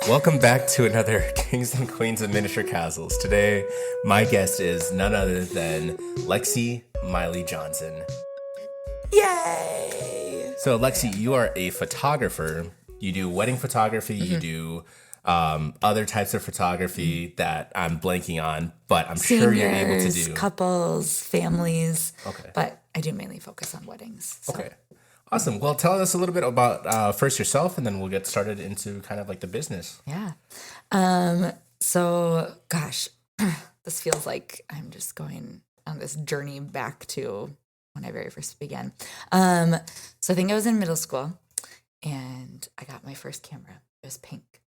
Welcome back to another Kings and Queens of Miniature Castles. Today, my guest is none other than Lexi Johnson. Yay! So, Lexi, you are a photographer. You do wedding photography. You do other types of photography that I'm blanking on, but I'm sure you're able to do. Couples, families. Okay. But I do mainly focus on weddings. So. Okay. Awesome. Well, tell us a little bit about first yourself, and then we'll get started into kind of like the business. Yeah. So, gosh, this feels like I'm just going on this journey back to when I very first began. So I think I was in middle school, and I got my first camera. It was pink.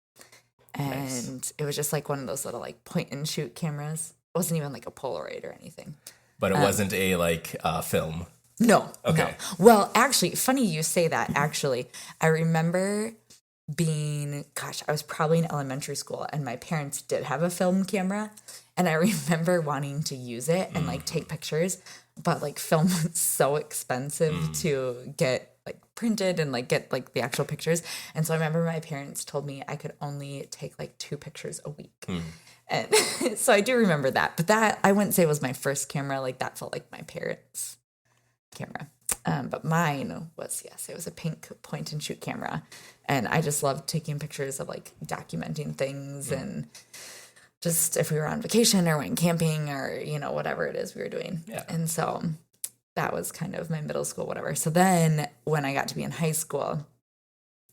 And It was just like one of those little like point and shoot cameras. It wasn't even like a Polaroid or anything. But it wasn't a film. No. Okay. No. Well, actually, funny you say that. Actually, I remember I was probably in elementary school, and my parents did have a film camera, and I remember wanting to use it and like take pictures, but like film was so expensive to get like printed and like get like the actual pictures. And so I remember my parents told me I could only take like 2 pictures a week. And so I do remember that, but that I wouldn't say was my first camera. Like that felt like my parents' camera. But mine was, yes, it was a pink point and shoot camera. And I just loved taking pictures of like documenting things and just if we were on vacation or went camping or, you know, whatever it is we were doing. Yeah. And so that was kind of my middle school, whatever. So then when I got to be in high school,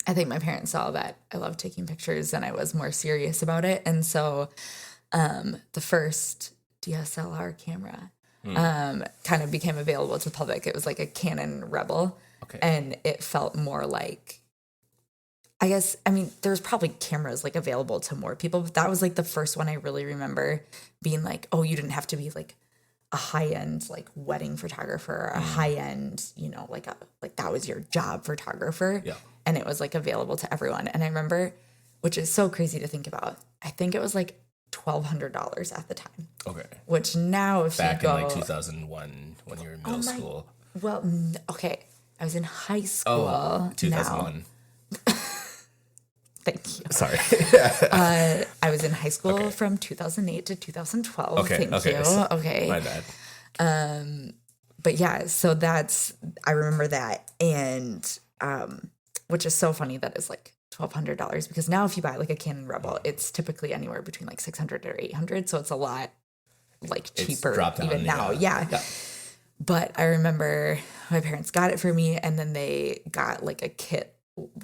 I think my parents saw that I loved taking pictures and I was more serious about it. And so the first DSLR camera kind of became available to the public. It was like a Canon Rebel. Okay. And it felt more like, there's probably cameras like available to more people, but that was like the first one I really remember being like, oh, you didn't have to be like a high-end like wedding photographer or a high-end, you know, like that was your job photographer. Yeah. And it was like available to everyone. And I remember, which is so crazy to think about, I think it was like $1,200 at the time. Okay. Which now if Back you go... in like 2001 when you were in middle school. Well, okay. I was in high school. Oh, 2001. Thank you. Sorry. I was in high school from 2008 to 2012. Okay. Thank you. So, okay. My bad. But yeah, so I remember that. And which is so funny that it's like $1,200 because now if you buy like a Canon Rebel, it's typically anywhere between like 600 or 800. So it's a lot like cheaper even now. Yeah. But I remember my parents got it for me and then they got like a kit,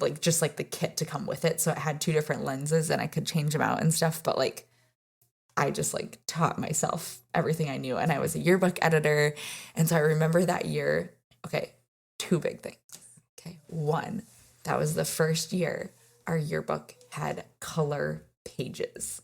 like just like the kit to come with it. So it had 2 different lenses and I could change them out and stuff. But like, I just like taught myself everything I knew. And I was a yearbook editor. And so I remember that year, 2 big things. Okay. 1, that was the first year our yearbook had color pages.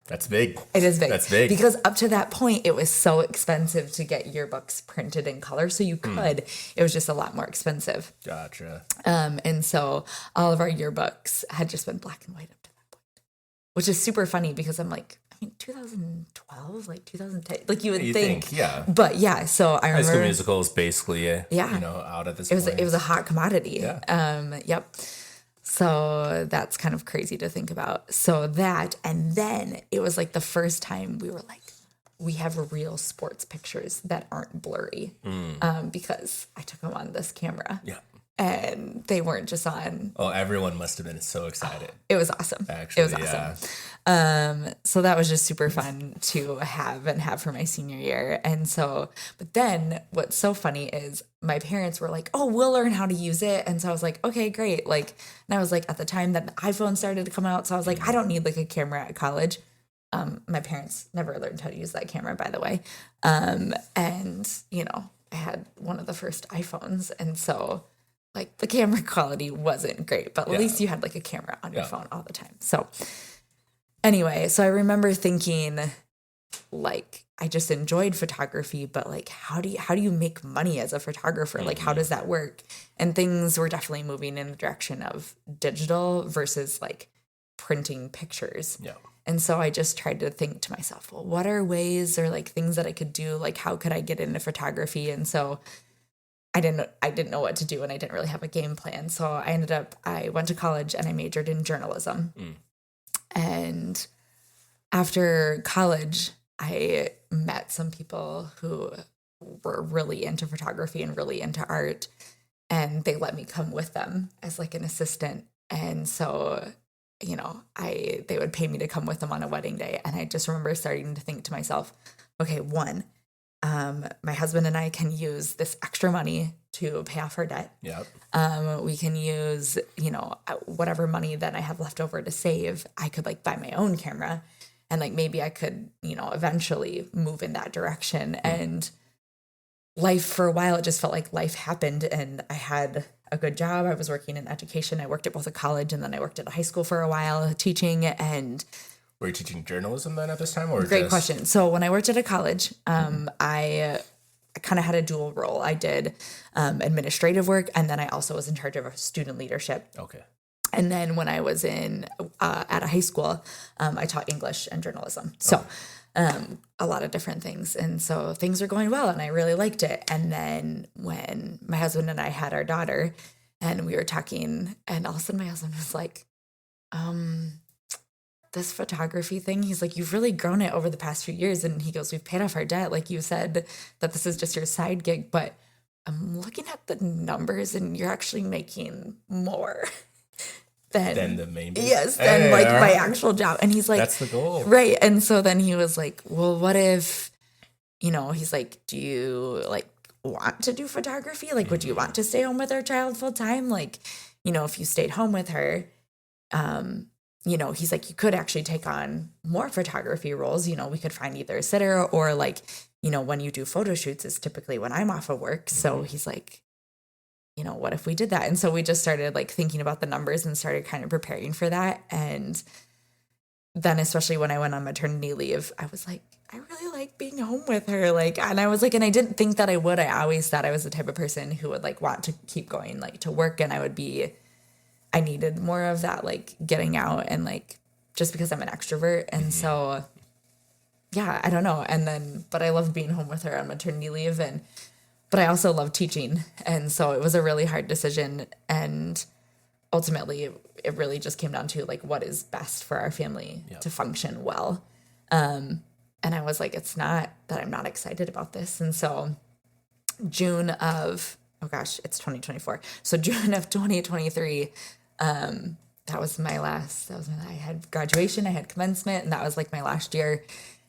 That's big. It is big. That's big. Because up to that point, it was so expensive to get yearbooks printed in color. So you could, it was just a lot more expensive. Gotcha. And so all of our yearbooks had just been black and white up to that point, which is super funny because I'm like, 2012, like 2010, like you would think. Yeah. But yeah, so I remember. High School Musical is basically, out at this point. It was a hot commodity. Yeah. Yep. So that's kind of crazy to think about. So that, and then it was like the first time we were like, we have real sports pictures that aren't blurry because I took them on this camera. Yeah. And they weren't just on. Oh, everyone must have been so excited. It was awesome. Actually, it was awesome. So that was just super fun to have for my senior year. And so, but then what's so funny is my parents were like, oh, we'll learn how to use it. And so I was like, okay, great. Like, and I was like, at the time that the iPhone started to come out. So I was like, I don't need like a camera at college. My parents never learned how to use that camera, by the way. And, you know, I had one of the first iPhones. And so like the camera quality wasn't great, but at least you had like a camera on your phone all the time. So anyway, so I remember thinking like, I just enjoyed photography, but like, how do you make money as a photographer? Like, how does that work? And things were definitely moving in the direction of digital versus like printing pictures. Yeah. And so I just tried to think to myself, well, what are ways or like things that I could do? Like, how could I get into photography? And so I didn't know what to do, and I didn't really have a game plan. So I went to college and I majored in journalism. And after college, I met some people who were really into photography and really into art, and they let me come with them as like an assistant. And so, they would pay me to come with them on a wedding day. And I just remember starting to think to myself, okay, one, my husband and I can use this extra money to pay off our debt. Yep. We can use, whatever money that I have left over to save. I could like buy my own camera, and like maybe I could, eventually move in that direction. And life for a while, it just felt like life happened, and I had a good job. I was working in education. I worked at both a college and then I worked at a high school for a while teaching. And were you teaching journalism then at this time? Or great question. So when I worked at a college, I kind of had a dual role. I did administrative work, and then I also was in charge of student leadership. Okay. And then when I was at a high school, I taught English and journalism. So a lot of different things. And so things were going well, and I really liked it. And then when my husband and I had our daughter, and we were talking, and all of a sudden my husband was like, this photography thing, he's like, you've really grown it over the past few years. And he goes, we've paid off our debt. Like you said that this is just your side gig, but I'm looking at the numbers and you're actually making more than the main business. Yes, than like my actual job. And he's like, that's the goal. Right. And so then he was like, well, what if, he's like, do you like want to do photography? Like, would you want to stay home with our child full time? Like, if you stayed home with her, he's like, you could actually take on more photography roles. We could find either a sitter or like, when you do photo shoots is typically when I'm off of work. So he's like, what if we did that? And so we just started like thinking about the numbers and started kind of preparing for that. And then especially when I went on maternity leave, I was like, I really like being home with her. Like, and I was like, and I didn't think that I would. I always thought I was the type of person who would like want to keep going like to work, and I needed more of that, like getting out, and like, just because I'm an extrovert. And so, yeah, I don't know. And then, but I loved being home with her on maternity leave, but I also love teaching. And so it was a really hard decision. And ultimately it really just came down to like, what is best for our family to function well. And I was like, it's not that I'm not excited about this. And so June of, it's 2024. So June of 2023, I had graduation, I had commencement, and that was like my last year.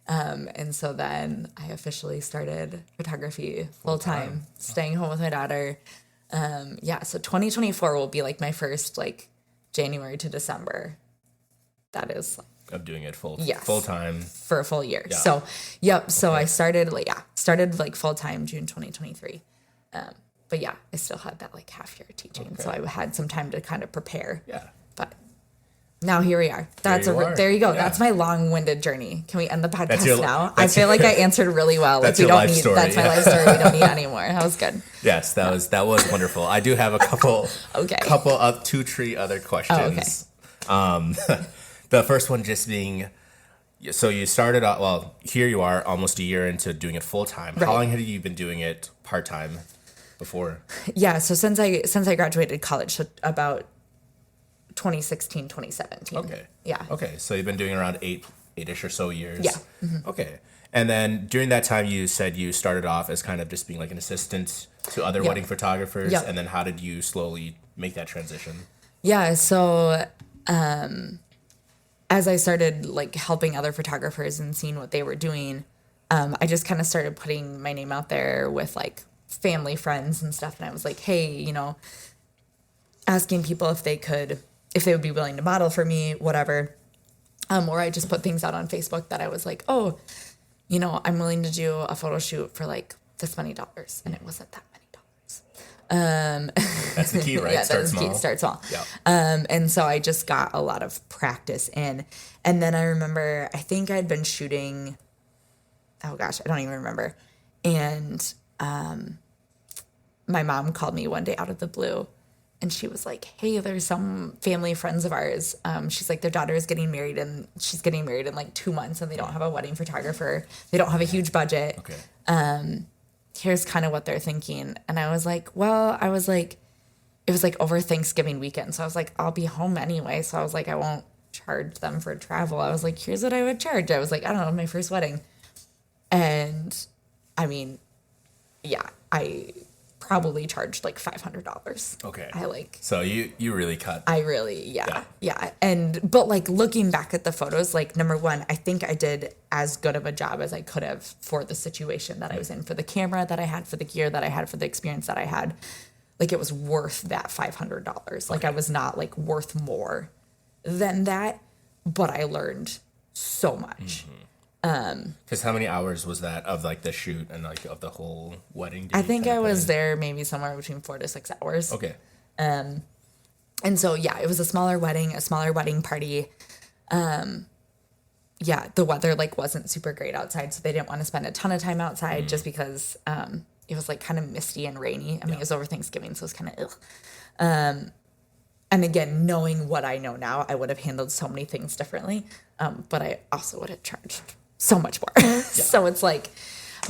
And so then I officially started photography full time, staying home with my daughter. So 2024 will be like my first like January to December. That is like, of doing it full time for a full year. Yeah. So, So I started like full time June 2023. But yeah, I still had that like half year teaching. Okay. So I had some time to kind of prepare. Yeah. But now here we are. There you go. Yeah. That's my long-winded journey. Can we end the podcast now? I feel like I answered really well. That's like, your life story. That's my life story. We don't need any more. That was good. Yes, that was wonderful. I do have a couple of 2-3 other questions. The first one just being, so you started out, well, here you are almost a year into doing it full time. Right. How long have you been doing it part time before? Yeah, so since I graduated college, so about 2016, 2017. Okay. Yeah. Okay, so you've been doing around eight-ish or so years. Yeah. Mm-hmm. Okay. And then during that time, you said you started off as kind of just being like an assistant to other wedding photographers. Yep. And then how did you slowly make that transition? Yeah, so as I started like helping other photographers and seeing what they were doing, I just kind of started putting my name out there with like family, friends and stuff. And I was like, hey, asking people if they would be willing to model for me, whatever. Or I just put things out on Facebook that I was like, oh, I'm willing to do a photo shoot for like this many dollars. And it wasn't that many dollars. That's the key, right? Yeah, that's the key. Start small. Yeah. And so I just got a lot of practice in. And then I remember, I think I'd been shooting, I don't even remember. And my mom called me one day out of the blue. And she was like, hey, there's some family friends of ours. She's like, their daughter is getting married, and she's getting married in like 2 months, and they don't have a wedding photographer. They don't have a huge budget. Okay. here's kind of what they're thinking. And I was like, it was like over Thanksgiving weekend. So I was like, I'll be home anyway. So I was like, I won't charge them for travel. I was like, here's what I would charge. I was like, I don't know, my first wedding. And I mean, yeah, I probably charged like $500. Okay. So you really cut. Yeah. But like looking back at the photos, like number one, I think I did as good of a job as I could have for the situation that I was in, for the camera that I had, for the gear that I had, for the experience that I had. Like it was worth that $500. Like I was not like worth more than that, but I learned so much. Because how many hours was that of like the shoot and like of the whole wedding? I think I was there maybe somewhere between 4 to 6 hours. Okay. And so, yeah, it was a smaller wedding party. Yeah, the weather like wasn't super great outside, so they didn't want to spend a ton of time outside just because it was like kind of misty and rainy. I mean, it was over Thanksgiving, so it was kind of and again, knowing what I know now, I would have handled so many things differently. But I also would have charged so much more. So it's like,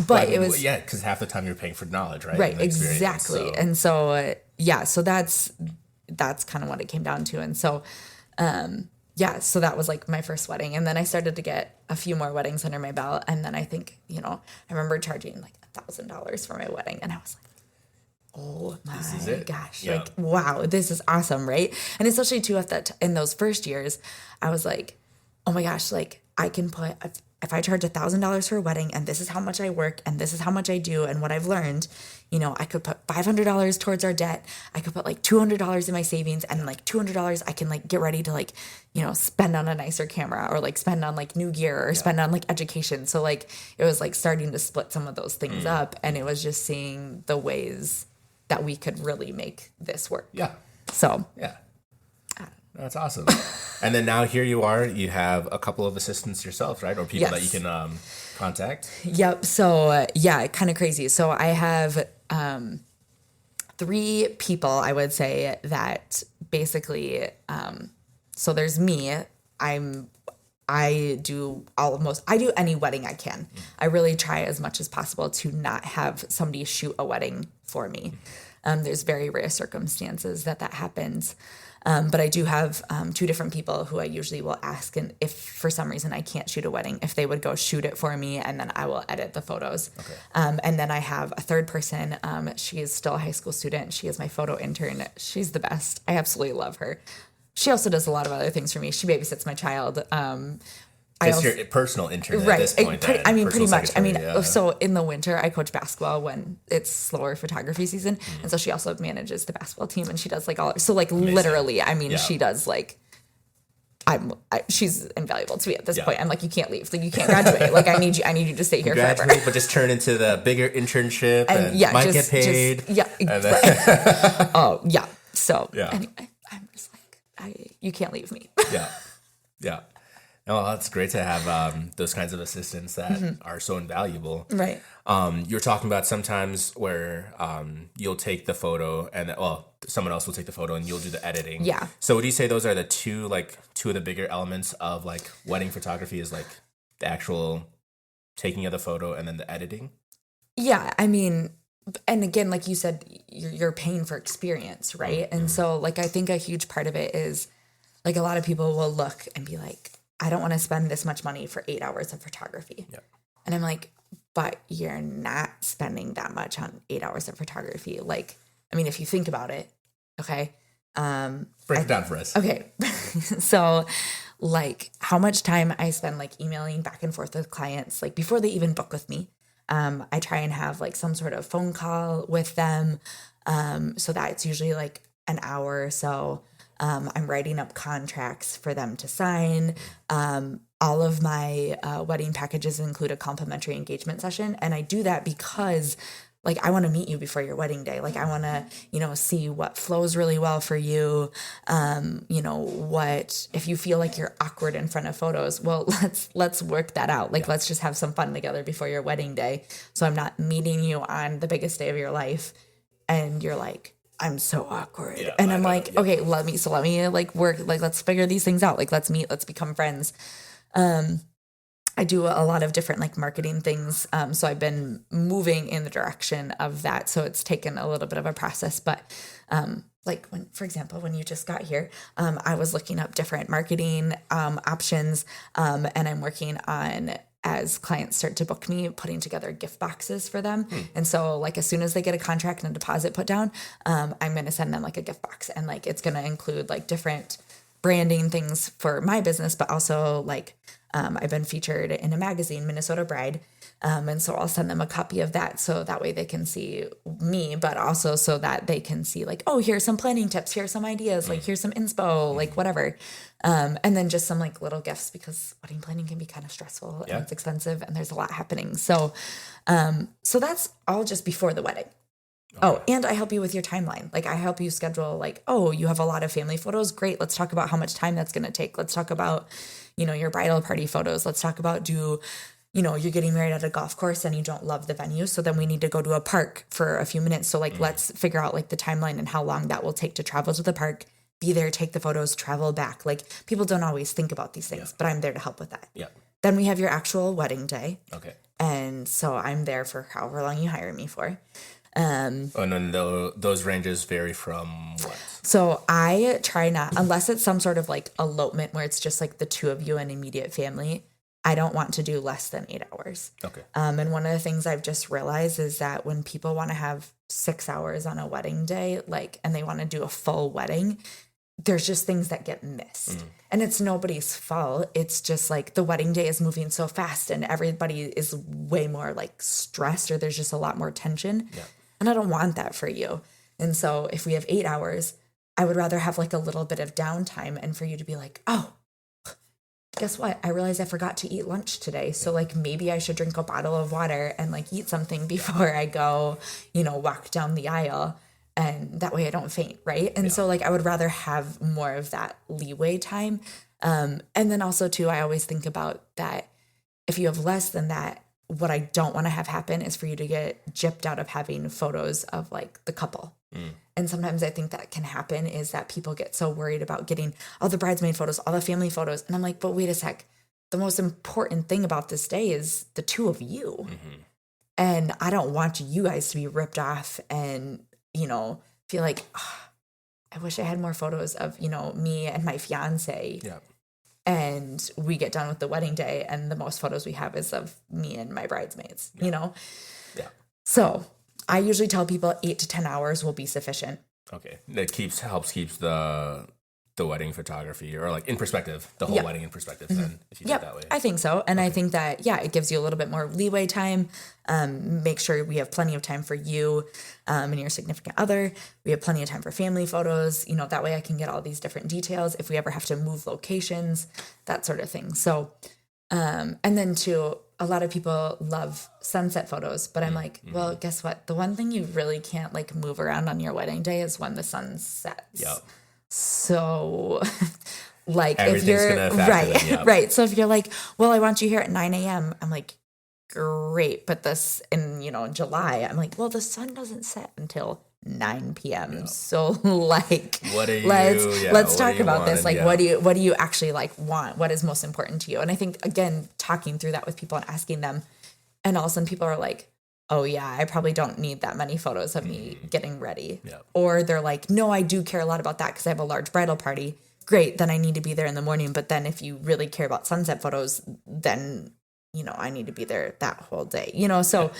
but it was because half the time you're paying for knowledge, right? Right, exactly. So. And so so that's kind of what it came down to. And so so that was like my first wedding, and then I started to get a few more weddings under my belt, and then I think I remember charging like $1,000 for my wedding, and I was like, oh my gosh, like wow, this is awesome, right? And especially too in those first years, I was like, oh my gosh, like I can put if I charge $1,000 for a wedding, and this is how much I work, and this is how much I do, and what I've learned, I could put $500 towards our debt. I could put like $200 in my savings, and like $200 I can like get ready to like, spend on a nicer camera, or like spend on like new gear, or spend on like education. So like it was like starting to split some of those things up, and it was just seeing the ways that we could really make this work. Yeah. So yeah. That's awesome. And then now here you are, you have a couple of assistants yourself, right? Or people that you can contact. Yep. So kind of crazy. So I have 3 people, I would say, that basically, so there's me. I do any wedding I can. I really try as much as possible to not have somebody shoot a wedding for me. There's very rare circumstances that happens. But I do have 2 different people who I usually will ask, and if for some reason I can't shoot a wedding, if they would go shoot it for me, and then I will edit the photos. Okay. And then I have a 3rd person. She is still a high school student. She is my photo intern. She's the best. I absolutely love her. She also does a lot of other things for me. She babysits my child. Just your personal intern at this point. Pretty much. So in the winter, I coach basketball when it's slower photography season. And so she also manages the basketball team, and she does like so like amazing. Literally, she does like, she's invaluable to me at this point. I'm like, you can't leave. Like you can't graduate. Like I need you to stay here forever. But just turn into the bigger internship and might get paid. So anyway, I'm just like, you can't leave me. Yeah. Oh, that's great to have those kinds of assistants that are so invaluable. Right. You're talking about sometimes where you'll take the photo and someone else will take the photo and you'll do the editing. Yeah. So would you say those are the two of the bigger elements of like wedding photography is like the actual taking of the photo and then the editing? Yeah. I mean, and again, like you said, you're paying for experience, right? And so like, I think a huge part of it is like a lot of people will look and be like, I don't want to spend this much money for 8 hours of photography. Yep. And I'm like, but you're not spending that much on 8 hours of photography. Like, I mean, if you think about it, okay. Break it down for us. Okay. So like how much time I spend like emailing back and forth with clients, like before they even book with me. I try and have like some sort of phone call with them. So that it's usually like an hour or so. I'm writing up contracts for them to sign. All of my wedding packages include a complimentary engagement session. And I do that because like, I want to meet you before your wedding day. Like, I want to, see what flows really well for you. What, if you feel like you're awkward in front of photos, well, let's work that out. Like, let's just have some fun together before your wedding day. So I'm not meeting you on the biggest day of your life. And you're like, I'm so awkward. Yeah, and I'm like, okay, let me like work, like, let's figure these things out. Like, let's meet, let's become friends. I do a lot of different like marketing things. So I've been moving in the direction of that. So it's taken a little bit of a process, but like when, for example, when you just got here, I was looking up different marketing options, and I'm working on, as clients start to book me, putting together gift boxes for them. And so like as soon as they get a contract and a deposit put down, I'm going to send them like a gift box, and like it's going to include like different branding things for my business, but also like I've been featured in a magazine, Minnesota Bride. And so I'll send them a copy of that, so that way they can see me, but also so that they can see like, oh, here's some planning tips, here's some ideas, like here's some inspo, like whatever. And then just some like little gifts, because wedding planning can be kind of stressful and it's expensive and there's a lot happening. So, so that's all just before the wedding. Okay. Oh, and I help you with your timeline. Like I help you schedule like, oh, you have a lot of family photos. Great. Let's talk about how much time that's going to take. Let's talk about, your bridal party photos. Let's talk about you're getting married at a golf course and you don't love the venue. So then we need to go to a park for a few minutes. So like, let's figure out like the timeline and how long that will take to travel to the park, be there, take the photos, travel back. Like people don't always think about these things, but I'm there to help with that. Yeah. Then we have your actual wedding day. Okay. And so I'm there for however long you hire me for. And then those ranges vary from what? So I try not, unless it's some sort of like elopement where it's just like the two of you and immediate family, I don't want to do less than 8 hours. Okay. And one of the things I've just realized is that when people want to have 6 hours on a wedding day, like, and they want to do a full wedding, there's just things that get missed. And it's nobody's fault. It's just like the wedding day is moving so fast and everybody is way more like stressed, or there's just a lot more tension. Yeah. And I don't want that for you. And so if we have 8 hours, I would rather have like a little bit of downtime and for you to be like, oh, guess what? I realized I forgot to eat lunch today. So like maybe I should drink a bottle of water and like eat something before I go, walk down the aisle. And that way I don't faint, right? And so like I would rather have more of that leeway time. And then also too, I always think about that if you have less than that, what I don't want to have happen is for you to get gypped out of having photos of like the couple. And sometimes I think that can happen is that people get so worried about getting all the bridesmaid photos, all the family photos. And I'm like, but wait a sec. The most important thing about this day is the two of you. And I don't want you guys to be ripped off and, feel like, oh, I wish I had more photos of, me and my fiance. Yeah. And we get done with the wedding day and the most photos we have is of me and my bridesmaids, Yeah. So I usually tell people 8 to 10 hours will be sufficient. Okay. That helps keeps the wedding photography, or like in perspective, the whole wedding in perspective then, if you do it that way. I think so. And I think that, it gives you a little bit more leeway time. Make sure we have plenty of time for you and your significant other. We have plenty of time for family photos. That way I can get all these different details if we ever have to move locations, that sort of thing. So, and then too, a lot of people love sunset photos, but I'm like, well, guess what? The one thing you really can't like move around on your wedding day is when the sun sets. Yep. So like if you're right. So if you're like, well, I want you here at 9 a.m. I'm like, great. But this in, July, I'm like, well, the sun doesn't set until 9 p.m. Yep. So like, what are you, let's talk about this. Like, what do you actually like want? What is most important to you? And I think, again, talking through that with people and asking them, and all of a sudden people are like, oh yeah, I probably don't need that many photos of me getting ready. Yep. Or they're like, no, I do care a lot about that because I have a large bridal party. Great, then I need to be there in the morning. But then if you really care about sunset photos, then, I need to be there that whole day. So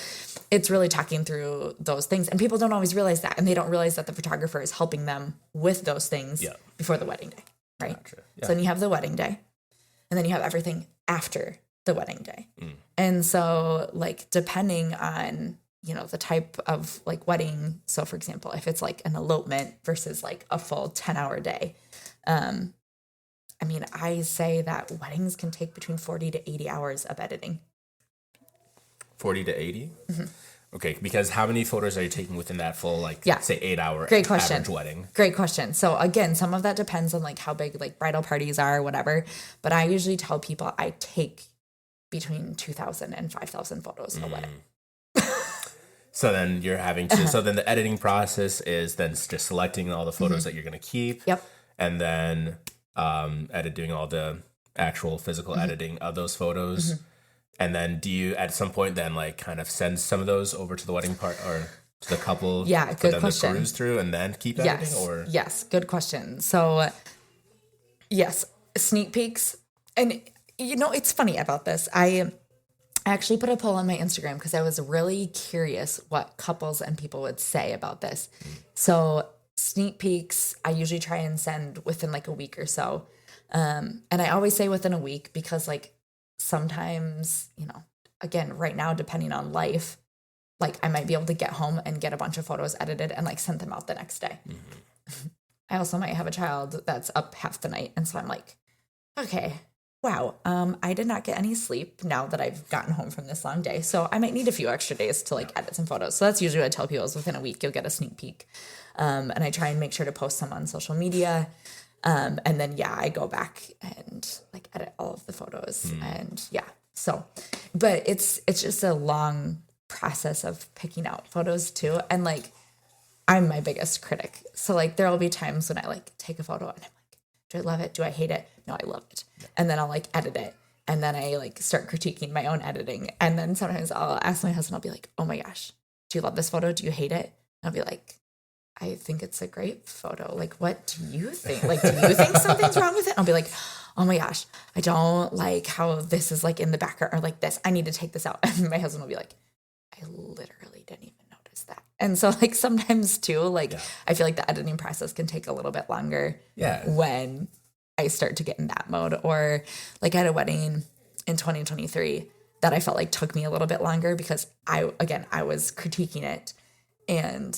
it's really talking through those things. And people don't always realize that. And they don't realize that the photographer is helping them with those things before the wedding day, right? Gotcha. Yeah. So then you have the wedding day. And then you have everything after the wedding day. And so like depending on, the type of like wedding. So for example, if it's like an elopement versus like a full 10-hour day, I say that weddings can take between 40 to 80 hours of editing. 40 to 80? Okay, because how many photos are you taking within that full, say 8-hour Great question. Average wedding? Great question. So again, some of that depends on like how big like bridal parties are or whatever. But I usually tell people I take between 2,000 and 5,000 photos a wedding. So then you're having to, so then the editing process is then just selecting all the photos that you're going to keep. Yep. And then doing all the actual physical editing of those photos. And then do you at some point then like kind of send some of those over to the wedding part or to the couple? Yeah, for good them question. To peruse through and then keep editing or? Yes, good question. So yes, sneak peeks. And it's funny about this. I actually put a poll on my Instagram because I was really curious what couples and people would say about this. So sneak peeks, I usually try and send within like a week or so. And I always say within a week because like sometimes, again, right now, depending on life, like I might be able to get home and get a bunch of photos edited and like send them out the next day. Mm-hmm. I also might have a child that's up half the night. And so I'm like, okay, wow, I did not get any sleep now that I've gotten home from this long day. So I might need a few extra days to like edit some photos. So that's usually what I tell people is within a week, you'll get a sneak peek. And I try and make sure to post some on social media. And then, I go back and like edit all of the photos and so, but it's just a long process of picking out photos too. And like, I'm my biggest critic. So like, there'll be times when I like take a photo and I'm like, do I love it? Do I hate it? No, I love it. And then I'll like edit it. And then I like start critiquing my own editing. And then sometimes I'll ask my husband, I'll be like, oh my gosh, do you love this photo? Do you hate it? And I'll be like, I think it's a great photo. Like, what do you think? Like, do you think something's wrong with it? I'll be like, oh my gosh, I don't like how this is like in the background or like this. I need to take this out. And my husband will be like, I literally didn't even notice that. And so like sometimes too, like I feel like the editing process can take a little bit longer when I start to get in that mode. Or like I had a wedding in 2023 that I felt like took me a little bit longer because I was critiquing it and,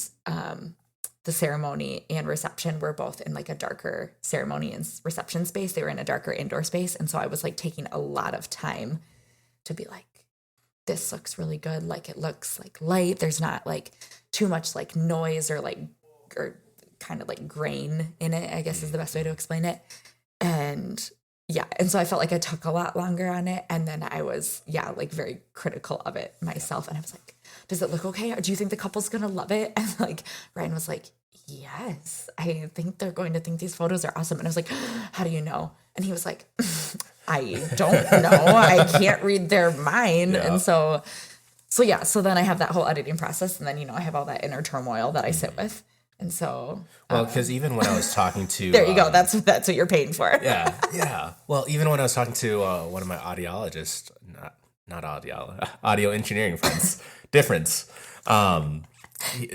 the ceremony and reception were both in like a darker ceremony and reception space. They were in a darker indoor space. And so I was like taking a lot of time to be like, this looks really good. Like it looks like light. There's not like too much like noise or kind of like grain in it, I guess is the best way to explain it. And so I felt like I took a lot longer on it. And then I was, like very critical of it myself. And I was like, does it look okay? Or do you think the couple's going to love it? And like Ryan was like, yes, I think they're going to think these photos are awesome. And I was like, how do you know? And he was like, I don't know. I can't read their mind. Yeah. And so then I have that whole editing process. And then, I have all that inner turmoil that I sit with. And so, well, because even when I was talking to, there you go. That's what you're paying for. Yeah. Well, even when I was talking to one of my audiologists, not audio engineering friends, difference.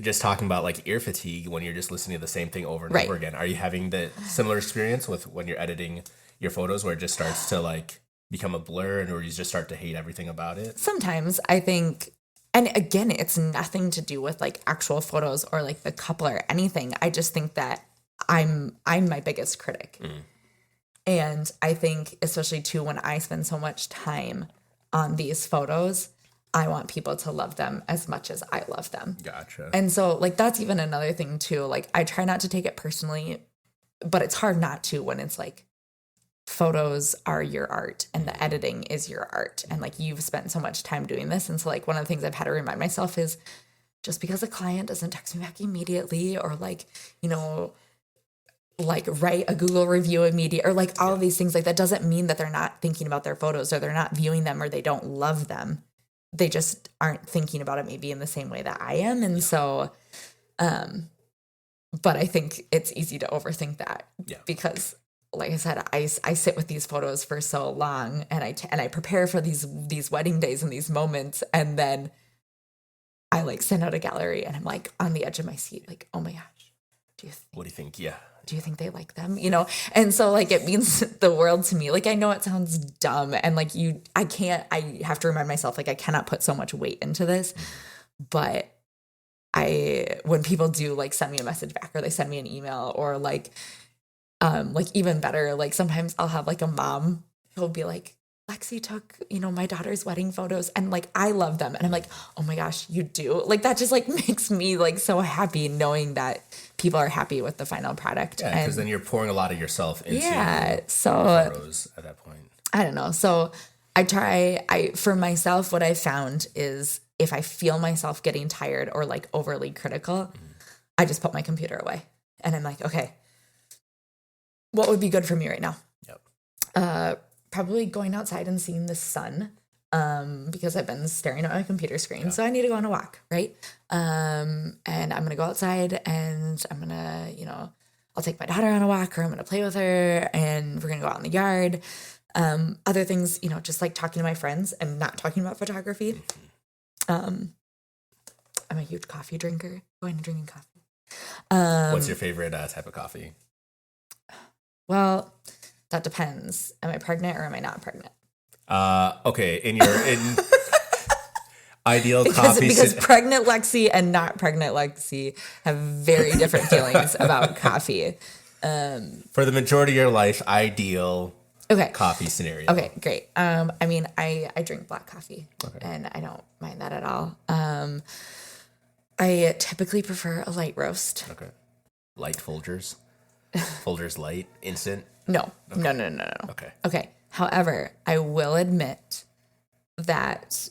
Just talking about like ear fatigue when you're just listening to the same thing over and over again. Are you having the similar experience with when you're editing your photos where it just starts to like become a blur and or you just start to hate everything about it? Sometimes I think. And again, it's nothing to do with like actual photos or like the couple or anything. I just think that I'm my biggest critic. And I think especially too, when I spend so much time on these photos, I want people to love them as much as I love them. Gotcha. And so like, that's even another thing too. Like I try not to take it personally, but it's hard not to when it's like, photos are your art and the editing is your art. And like, you've spent so much time doing this. And so like, one of the things I've had to remind myself is just because a client doesn't text me back immediately or like, like write a Google review immediately or like all of these things, like that doesn't mean that they're not thinking about their photos or they're not viewing them or they don't love them. They just aren't thinking about it maybe in the same way that I am. And so, but I think it's easy to overthink that because like I said, I sit with these photos for so long and I prepare for these wedding days and these moments. And then I like send out a gallery and I'm like on the edge of my seat, like, oh my gosh, what do you think? Yeah. Do you think they like them? And so like, it means the world to me. Like, I know it sounds dumb and like I have to remind myself, like, I cannot put so much weight into this, but when people do like send me a message back or they send me an email or like even better, like sometimes I'll have like a mom who'll be like, Lexi took, my daughter's wedding photos and like, I love them. And I'm like, oh my gosh, you do? Like, that just like makes me like so happy knowing that people are happy with the final product. Yeah, because then you're pouring a lot of yourself into photos at that point. I don't know. So for myself, what I found is if I feel myself getting tired or like overly critical, I just put my computer away and I'm like, okay, what would be good for me right now? Yep. Probably going outside and seeing the sun. because I've been staring at my computer screen. So I need to go on a walk, right? And I'm going to go outside and I'm going to, I'll take my daughter on a walk, or I'm going to play with her, and we're going to go out in the yard. Other things, just like talking to my friends and not talking about photography. I'm a huge coffee drinker, going and drinking coffee. What's your favorite type of coffee? Well, that depends. Am I pregnant or am I not pregnant? Okay, in ideal coffee. Because pregnant Lexi and not pregnant Lexi have very different feelings about coffee. For the majority of your life, ideal coffee scenario. Okay, great. I drink black coffee, and I don't mind that at all. I typically prefer a light roast. Okay. Light Folgers? Folgers light? Instant? No. Okay. No. Okay. However, I will admit that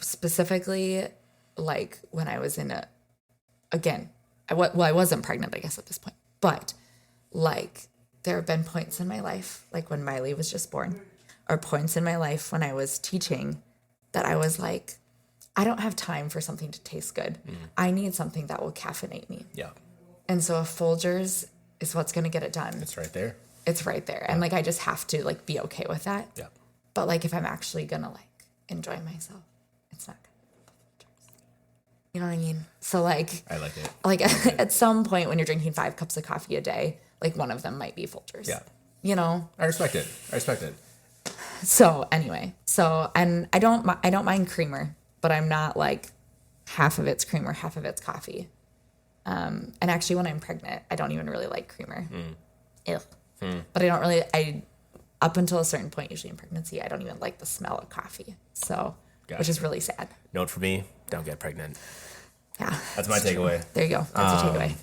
specifically, like when I was I wasn't pregnant, I guess, at this point. But like there have been points in my life, like when Miley was just born, or points in my life when I was teaching, that I was like, I don't have time for something to taste good. I need something that will caffeinate me. Yeah. And so a Folgers is what's going to get it done. It's right there. Yeah. And like, I just have to like be okay with that. Yeah. But like, if I'm actually going to like enjoy myself, it's not good. You know what I mean? So like, I like it. Like at some point when you're drinking 5 cups of coffee a day, like one of them might be Folgers. Yeah. I respect it. So anyway, and I don't mind creamer, but I'm not like half of it's creamer, half of it's coffee. And actually when I'm pregnant, I don't even really like creamer. Ew. But up until a certain point, usually in pregnancy, I don't even like the smell of coffee. So, which is really sad. Note for me, don't get pregnant. Yeah. That's my takeaway. There you go. That's a takeaway.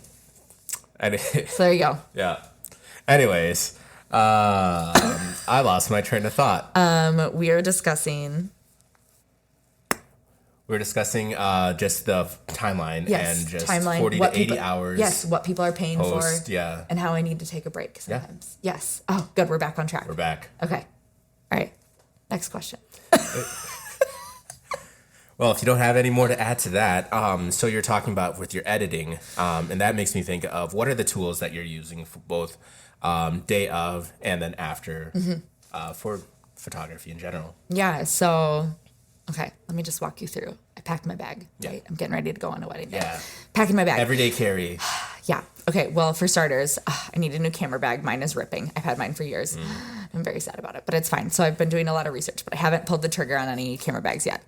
So there you go. Yeah. Anyways, I lost my train of thought. We were discussing just the timeline and just timeline, 40 to 80 hours. Yes, what people are paying for. Yeah. And how I need to take a break sometimes. Yeah. Yes. Oh, good. We're back on track. We're back. Okay. All right. Next question. Well, if you don't have any more to add to that, so you're talking about with your editing, and that makes me think of what are the tools that you're using for both day of and then after for photography in general? Yeah. So, okay, let me just walk you through. I packed my bag, right? I'm getting ready to go on a wedding day. Yeah. Packing my bag. Everyday carry. Yeah. Okay. Well, for starters, I need a new camera bag. Mine is ripping. I've had mine for years. I'm very sad about it, but it's fine. So I've been doing a lot of research, but I haven't pulled the trigger on any camera bags yet.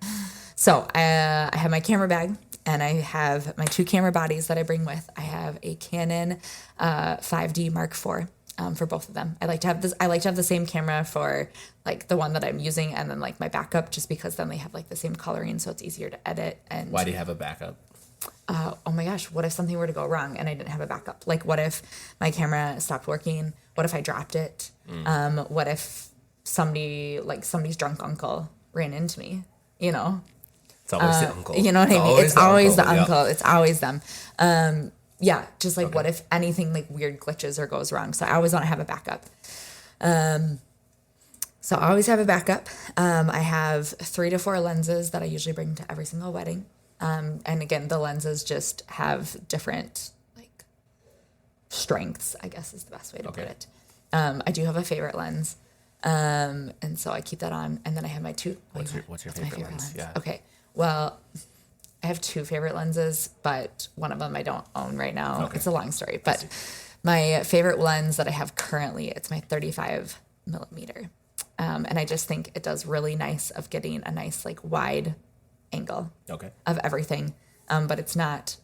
So I have my camera bag, and I have my 2 camera bodies that I bring with. I have a Canon 5D Mark IV for both of them. I like to have the same camera for like the one that I'm using, and then like my backup, just because then they have like the same coloring, so it's easier to edit. And why do you have a backup? Oh my gosh, what if something were to go wrong and I didn't have a backup? Like, what if my camera stopped working? What if I dropped it? What if somebody's drunk uncle ran into me? It's always the uncle. You know what I mean? It's always the uncle. Yep. It's always them. Yeah, just like what if anything like weird glitches or goes wrong? So I always want to have a backup. So I always have a backup. I have 3 to 4 lenses that I usually bring to every single wedding. And again, the lenses just have different like strengths, I guess is the best way to put it. I do have a favorite lens. And so I keep that on. And then I have my 2. What's your favorite lens? Yeah. Okay. Well, I have 2 favorite lenses, but one of them I don't own right now. Okay. It's a long story, but my favorite lens that I have currently, it's my 35 millimeter. And I just think it does really nice of getting a nice like wide angle of everything. But it's not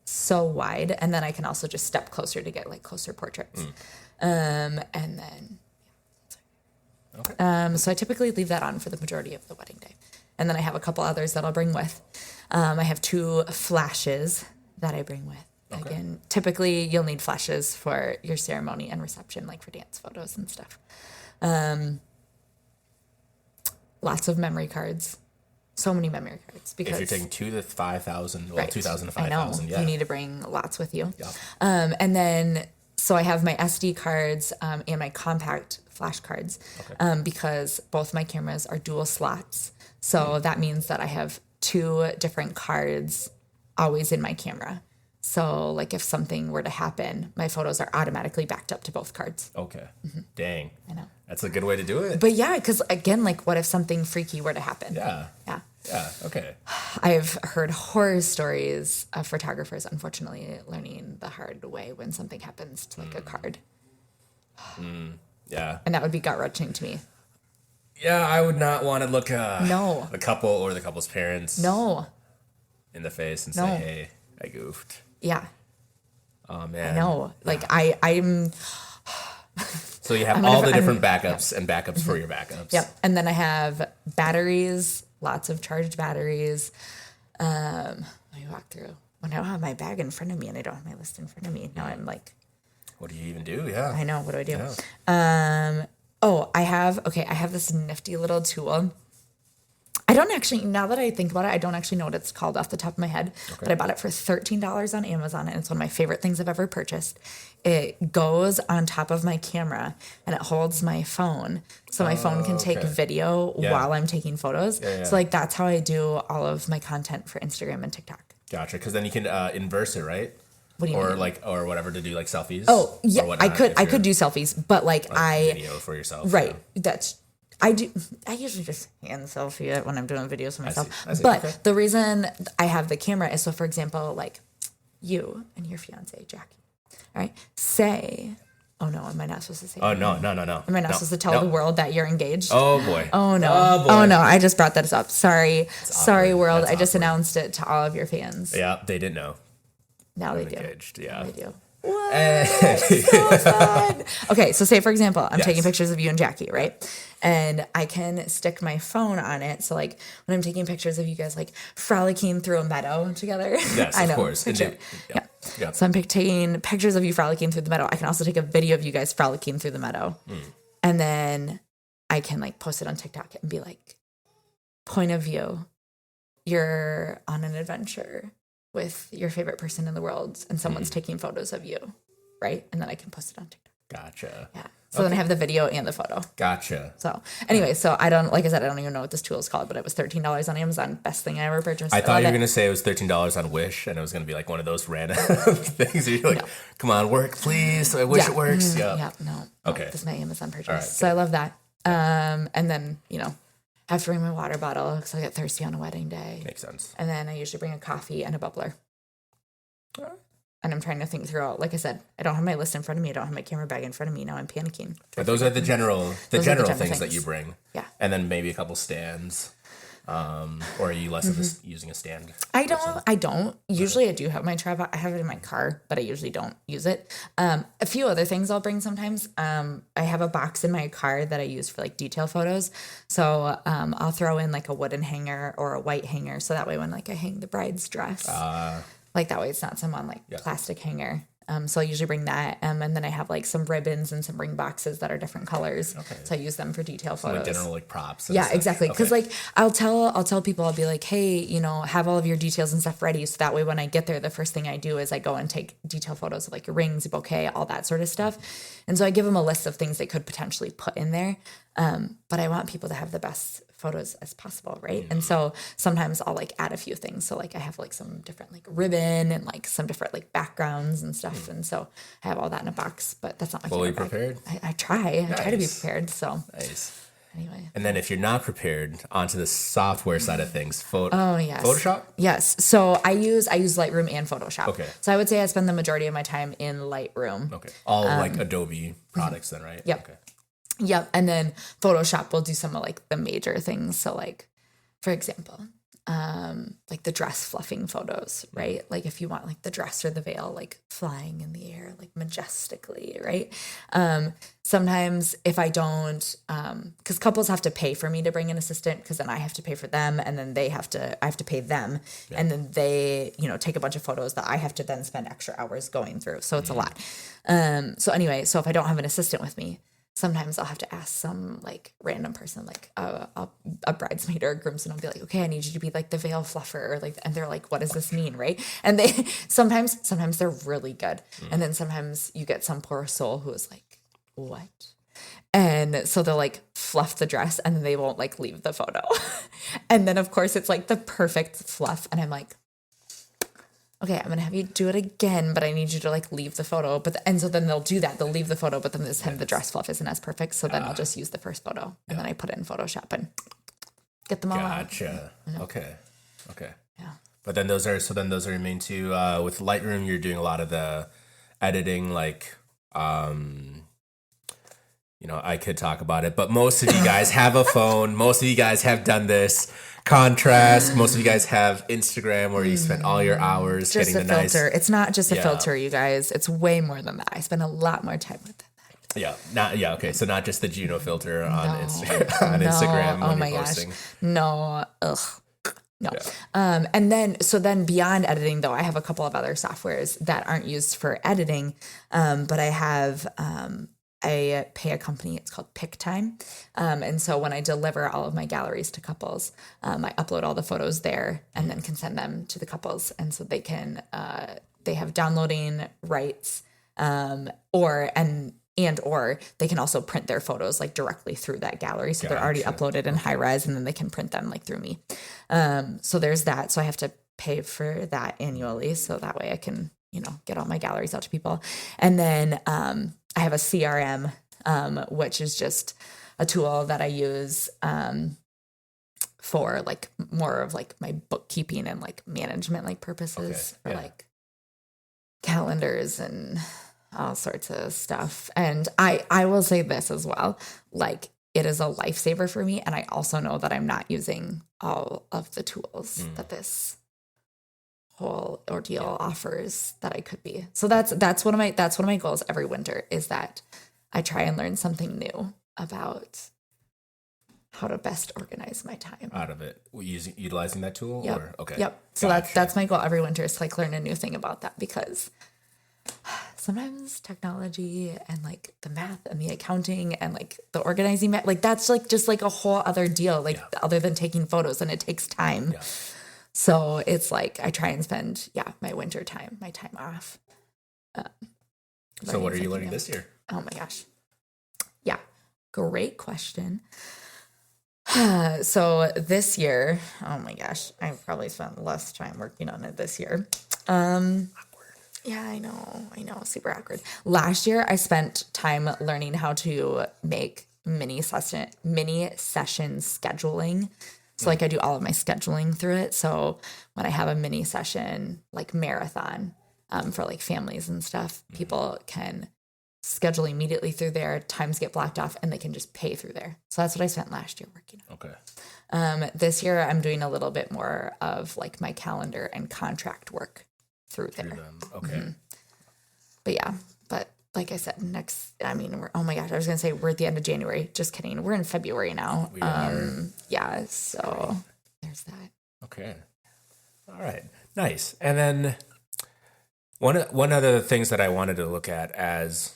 so wide. And then I can also just step closer to get like closer portraits. And then, so I typically leave that on for the majority of the wedding day. And then I have a couple others that I'll bring with. I have 2 flashes that I bring with. Again, typically you'll need flashes for your ceremony and reception, like for dance photos and stuff. Lots of memory cards. So many memory cards. Because if you're taking 2 to 5,000, well, 2,000 to 5,000, you need to bring lots with you. Yeah. And then, so I have my SD cards and my compact flashcards, because both my cameras are dual slots. So that means that I have 2 different cards always in my camera. So like if something were to happen, my photos are automatically backed up to both cards. Okay. Dang. I know. That's a good way to do it. But yeah, because again, like what if something freaky were to happen? Yeah. Yeah. Yeah. Okay. I've heard horror stories of photographers, unfortunately, learning the hard way when something happens to like a card. Yeah. And that would be gut-wrenching to me. Yeah, I would not want to look No. the couple or the couple's parents No. in the face and No. say, hey, I goofed. Yeah. Oh, man. No. Like I'm... So you have all the different backups and backups for your backups. Yep. And then I have batteries, lots of charged batteries. Let me walk through. When I don't have my bag in front of me and I don't have my list in front of me, now I'm like... What do you even do? Yeah. I know. What do I do? Yeah. I have this nifty little tool. I don't actually, now that I think about it, I don't actually know what it's called off the top of my head, but I bought it for $13 on Amazon, and it's one of my favorite things I've ever purchased. It goes on top of my camera, and it holds my phone, so my phone can take video while I'm taking photos. Yeah. So like that's how I do all of my content for Instagram and TikTok. Gotcha, because then you can inverse it, right? What do you mean? Like, or whatever, to do like selfies. Oh yeah, I could do selfies, but like video for yourself. Right. Yeah. I usually just hand selfie it when I'm doing videos for myself. I see. But the reason I have the camera is so, for example, like you and your fiance, Jackie, all right, say, oh no, am I not supposed to say? Oh, no. Am I not supposed to tell the world that you're engaged? Oh, boy. Oh, no. Oh, no. I just brought that up. Sorry, world. I just announced it to all of your fans. Yeah, they didn't know. Now they do. Engaged. Yeah. Now they do. What? So fun. Okay, so say, for example, I'm taking pictures of you and Jackie, right? And I can stick my phone on it. So, like, when I'm taking pictures of you guys, like, frolicking through a meadow together. Yes, I know, of course. Yeah. So I'm taking pictures of you frolicking through the meadow. I can also take a video of you guys frolicking through the meadow. And then I can, like, post it on TikTok and be like, point of view, you're on an adventure with your favorite person in the world and someone's taking photos of you, right? And then I can post it on TikTok. Gotcha. Yeah. So then I have the video and the photo. Gotcha. So anyway, so I don't even know what this tool is called, but it was $13 on Amazon. Best thing I ever purchased. I thought you were going to say it was $13 on Wish, and it was going to be like one of those random things where you're like, come on, work, please. So I wish it works. Yeah. No. Okay. This is my Amazon purchase. Right, so I love that. And then, I have to bring my water bottle because I get thirsty on a wedding day. Makes sense. And then I usually bring a coffee and a bubbler. And I'm trying to think through. Like I said, I don't have my list in front of me. I don't have my camera bag in front of me. Now I'm panicking. But those are the general things that you bring. Yeah. And then maybe a couple stands. Or are you less of using a stand? I don't. Usually I do have my tripod. I have it in my car, but I usually don't use it. A few other things I'll bring sometimes. I have a box in my car that I use for like detail photos. So I'll throw in like a wooden hanger or a white hanger. So that way when like I hang the bride's dress, like that way it's not some on like plastic hanger. So I usually bring that. And then I have like some ribbons and some ring boxes that are different colors. Okay. So I use them for detail photos. Like general like props. Yeah, stuff. Exactly. Because like I'll tell people, I'll be like, hey, have all of your details and stuff ready. So that way when I get there, the first thing I do is I go and take detail photos of like your rings, bouquet, all that sort of stuff. And so I give them a list of things they could potentially put in there. But I want people to have the best photos as possible, right? And so sometimes I'll like add a few things. So like I have like some different like ribbon and like some different like backgrounds and stuff. And so I have all that in a box, but that's not my fully favorite prepared. I try to be prepared. So nice. Anyway. And then if you're not prepared, onto the software side of things, Photoshop? Yes. So I use Lightroom and Photoshop. Okay. So I would say I spend the majority of my time in Lightroom. Okay. All like Adobe products then, right? Yep. Okay. Yep. And then Photoshop will do some of like the major things. So like, for example, like the dress fluffing photos, right? Like if you want like the dress or the veil, like flying in the air, like majestically, right? Sometimes if I don't, cause couples have to pay for me to bring an assistant, cause then I have to pay for them and then I have to pay them. Yeah. And then they, take a bunch of photos that I have to then spend extra hours going through. So it's a lot. So anyway, so if I don't have an assistant with me, sometimes I'll have to ask some like random person, like a bridesmaid or a groomsman. I'll be like, okay, I need you to be like the veil fluffer, or like, and they're like, what does this mean, right? And they sometimes they're really good, and then sometimes you get some poor soul who is like, what? And so they'll like fluff the dress and then they won't like leave the photo. And then of course it's like the perfect fluff. And I'm like, okay, I'm going to have you do it again, but I need you to like leave the photo. And so then they'll do that. They'll leave the photo, but then this time the dress fluff isn't as perfect. So then I'll just use the first photo and then I put it in Photoshop and get them all out. Gotcha. Okay. Yeah. But then those are your main two. With Lightroom, you're doing a lot of the editing, like, I could talk about it, but most of you guys have a phone. Most of you guys have done this. Contrast. Most of you guys have Instagram where you spend all your hours just getting the filter. nice. It's not just a filter, you guys. It's way more than that. I spend a lot more time with that. Okay. So not just the Juno filter on Instagram when you're posting. No. Ugh. No. Yeah. And then beyond editing, though, I have a couple of other softwares that aren't used for editing. But I pay a company. It's called PickTime. And so when I deliver all of my galleries to couples, I upload all the photos there and then can send them to the couples. And so they have downloading rights, or they can also print their photos like directly through that gallery. So they're already uploaded in high res and then they can print them like through me. So there's that. So I have to pay for that annually. So that way I can, get all my galleries out to people. And then, I have a CRM, which is just a tool that I use for like more of like my bookkeeping and like management like purposes for like calendars and all sorts of stuff. And I will say this as well, like it is a lifesaver for me. And I also know that I'm not using all of the tools that this whole ordeal offers that I could be. So that's one of my goals every winter is that I try and learn something new about how to best organize my time. Out of it, utilizing that tool. Yep. Okay. Yep. So that's my goal every winter is to like learn a new thing about that, because sometimes technology and like the math and the accounting and like the organizing, like that's like just like a whole other deal, like other than taking photos, and it takes time. Yeah. So it's like I try and spend, my winter time, my time off. So what are you learning this year? Oh my gosh. Yeah, great question. So this year, oh my gosh, I probably spent less time working on it this year. Awkward. Yeah, I know, super awkward. Last year, I spent time learning how to make mini session scheduling. So like I do all of my scheduling through it. So when I have a mini session, like marathon, for like families and stuff, people can schedule immediately through there, times get blocked off, and they can just pay through there. So that's what I spent last year working on. Okay. This year I'm doing a little bit more of like my calendar and contract work through there. Them. Okay. But like I said, oh my gosh, I was going to say we're at the end of January. Just kidding. We're in February now. We are. Yeah, so there's that. Okay. All right. Nice. And then one of the things that I wanted to look at as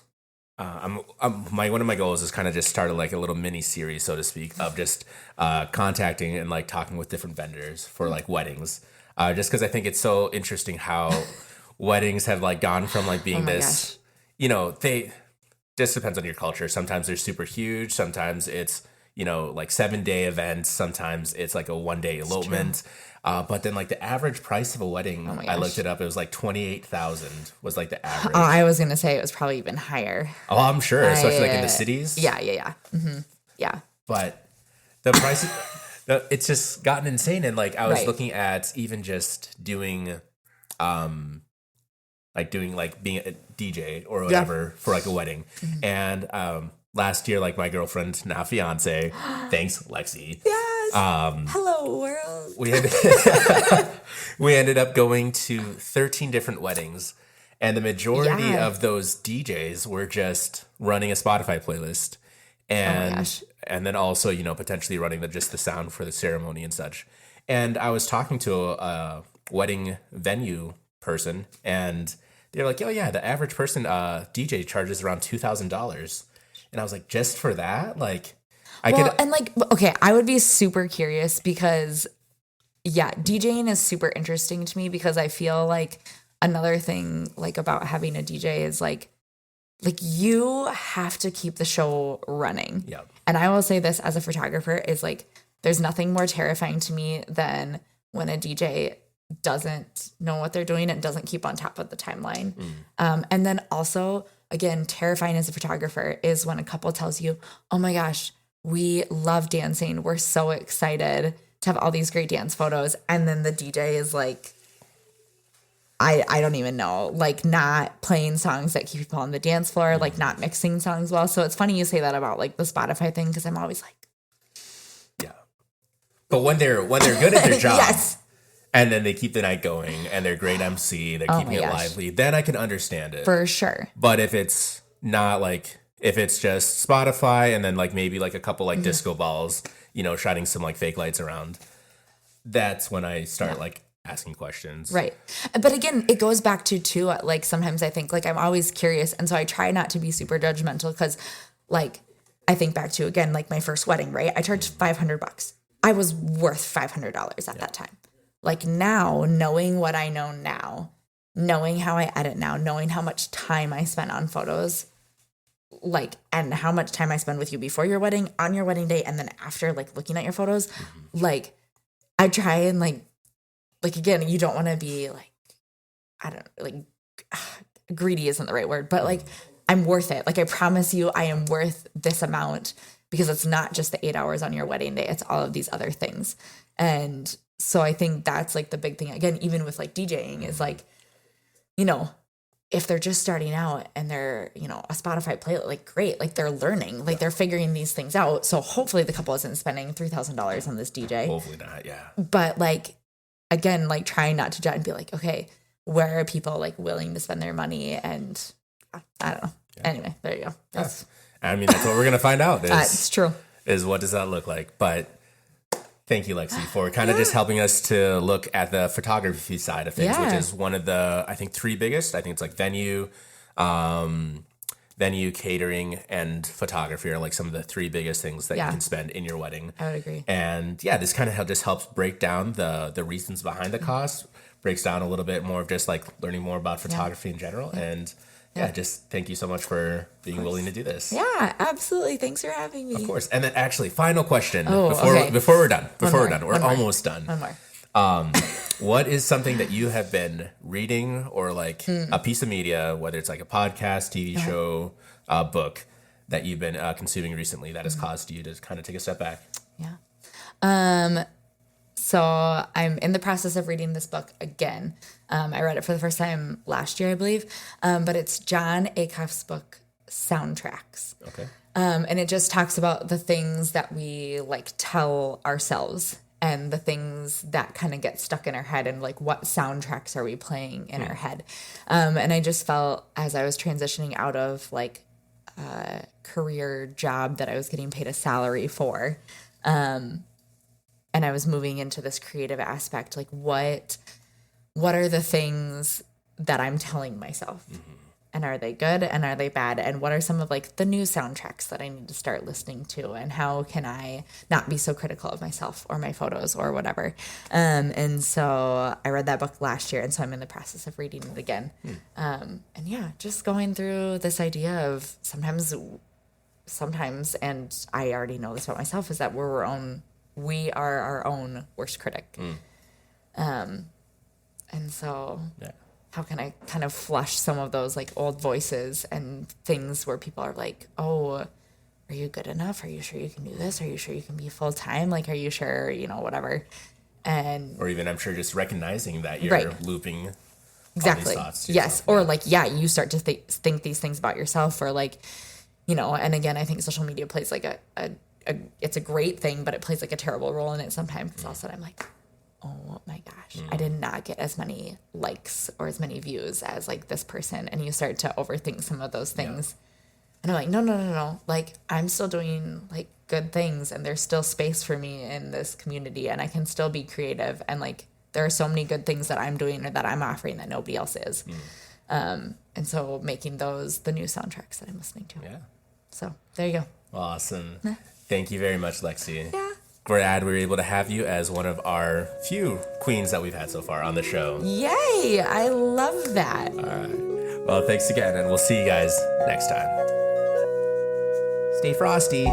one of my goals is kind of just start like a little mini series, so to speak, of just contacting and like talking with different vendors for like weddings. Just because I think it's so interesting how weddings have like gone from like being this. Gosh. They just depends on your culture. Sometimes they're super huge. Sometimes it's, like 7-day events. Sometimes it's like a 1-day elopement. But then like the average price of a wedding, I looked it up. It was like $28,000 was like the average. Oh, I was going to say it was probably even higher. Oh, I'm sure. Especially like in the cities. Yeah. Mm-hmm. Yeah. But the price, it's just gotten insane. And like, I was looking at even just doing, being a DJ or whatever for like a wedding. Mm-hmm. And last year, like my girlfriend, now fiance, thanks Lexi. Yes. Hello world. We ended up going to 13 different weddings, and the majority of those DJs were just running a Spotify playlist, and then also potentially running the sound for the ceremony and such. And I was talking to a wedding venue person, and they're like, "Oh yeah, the average person DJ charges around $2,000," and I was like, "Just for that?" Like, I would be super curious because, DJing is super interesting to me because I feel like another thing like about having a DJ is like like you have to keep the show running. Yep. And I will say this as a photographer is like, there's nothing more terrifying to me than when a DJ doesn't know what they're doing and doesn't keep on top of the timeline. And then also, again, terrifying as a photographer is when a couple tells you, oh my gosh, we love dancing. We're so excited to have all these great dance photos. And then the DJ is like, I don't even know, like not playing songs that keep people on the dance floor, like not mixing songs well. So it's funny you say that about like the Spotify thing, because I'm always like, yeah. But when they're good at their job, yes, and then they keep the night going and they're great MC, they're keeping it lively, then I can understand it. For sure. But if it's not like, if it's just Spotify and then like maybe like a couple like disco balls, you know, shining some like fake lights around, that's when I start like asking questions. Right. But again, it goes back to too, like sometimes I think like I'm always curious. And so I try not to be super judgmental because like I think back to, again, like my first wedding, right? I charged $500. I was worth $500 at that time. Like now, knowing what I know now, knowing how I edit now, knowing how much time I spent on photos, like, and how much time I spend with you before your wedding, on your wedding day, and then after, like looking at your photos, like I try and like again, you don't want to be like, I don't like greedy isn't the right word, but like I'm worth it. Like I promise you I am worth this amount, because it's not just the 8 hours on your wedding day. It's all of these other things. And so I think that's like the big thing, again, even with like DJing, is like, you know, if they're just starting out and they're, you know, a Spotify playlist, like great, like they're learning, like they're figuring these things out. So hopefully the couple isn't spending $3,000 on this DJ. Hopefully not, yeah. But like, again, like trying not to judge and be like, okay, where are people like willing to spend their money? And I don't know. Yeah. Anyway, there you go. That's, I mean, that's what we're going to find out. It's true. Is what does that look like? But thank you, Lexi, for kind of just helping us to look at the photography side of things, which is one of the, I think, three biggest. I think it's like venue, catering, and photography are like some of the three biggest things that you can spend in your wedding. I would agree. And yeah, this kind of just helps break down the reasons behind the cost, breaks down a little bit more of just like learning more about photography in general. And just thank you so much for being willing to do this. Yeah, absolutely. Thanks for having me. Of course. And then actually, final question before we're done. We're almost done. One more. What is something that you have been reading, or like a piece of media, whether it's like a podcast, TV show, book, that you've been consuming recently that has caused you to kind of take a step back? Yeah. So I'm in the process of reading this book again. I read it for the first time last year, I believe. But it's John Acuff's book, Soundtracks. Okay. And it just talks about the things that we like tell ourselves, and the things that kind of get stuck in our head, and like what soundtracks are we playing in our head. And I just felt, as I was transitioning out of like a career job that I was getting paid a salary for, and I was moving into this creative aspect, like what are the things that I'm telling myself? And are they good and are they bad? And what are some of like the new soundtracks that I need to start listening to? And how can I not be so critical of myself or my photos or whatever? And so I read that book last year, and so I'm in the process of reading it again. And yeah, just going through this idea of sometimes, and I already know this about myself, is that we are our own worst critic. And so how can I kind of flush some of those like old voices and things where people are like, oh, are you good enough? Are you sure you can do this? Are you sure you can be full time? Like, are you sure, you know, whatever. Or even, I'm sure, just recognizing that you're looping exactly. all these thoughts to yes. yourself. Or like, you start to think these things about yourself, or like, you know, and again, I think social media plays like it's a great thing, but it plays like a terrible role in it sometimes, because all of a sudden I'm like, oh my gosh, I did not get as many likes or as many views as like this person. And you start to overthink some of those things. And I'm like, no. Like, I'm still doing like good things, and there's still space for me in this community, and I can still be creative. And like, there are so many good things that I'm doing or that I'm offering that nobody else is. And so making those the new soundtracks that I'm listening to. Yeah. So there you go. Awesome. Thank you very much, Lexi. Yeah. Glad we were able to have you as one of our few queens that we've had so far on the show. Yay! I love that. All right. Well, thanks again, and we'll see you guys next time. Stay frosty.